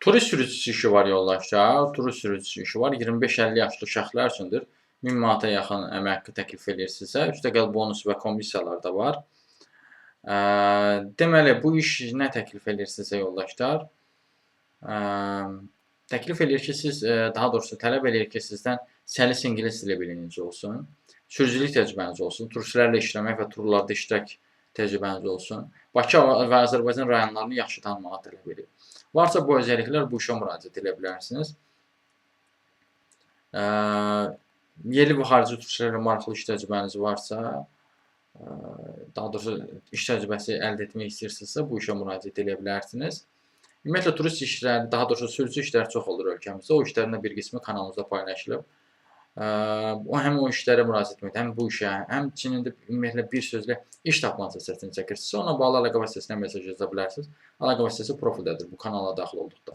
Turist sürücüsü işi var yoldaşlar. Turist sürücüsü işi var. 25-50 yaşlı şəxslər üçündür. 1000 manata yaxın əmək haqqı təklif edir sizə. Üstəgəl bonus və komissiyalar da var. Deməli, bu iş nə təklif edir sizə yoldaşlar? Təklif edir ki, siz, daha doğrusu tələb edir ki, sizdən səlis ingilis dili bilginiz olsun, sürücülük təcrübəniz olsun, turistlərlə işləmək və turlarda iştirak təcrübəniz olsun, Bakı və Azərbaycan rayonlarını yaxşı tanımağı tələb edir. Varsa bu özelliklər bu işə müraciət edə bilərsiniz. Yerli və xarici turistlərlə maraqlı iş təcrübəniz varsa, daha doğrusu iş təcrübəsi əldə etmək istəyirsinizsə, bu işə müraciət edə bilərsiniz. Ümumiyyətlə, turist işləri, daha doğrusu sürücü işləri çox olur ölkəmizdə. O işlərin də bir qismi kanalımızda paylaşılıb. Həm o işlərə müraciət etmək, həm bu işə, həmçinin də ümumiyyətlə bir sözlə iş tapmaq səsini çəkirsinizsə, ona bağlı əlaqə vasitəsilə mesaj yaza bilərsiniz. Əlaqə vasitəsi profildədir bu kanala daxil olduqda.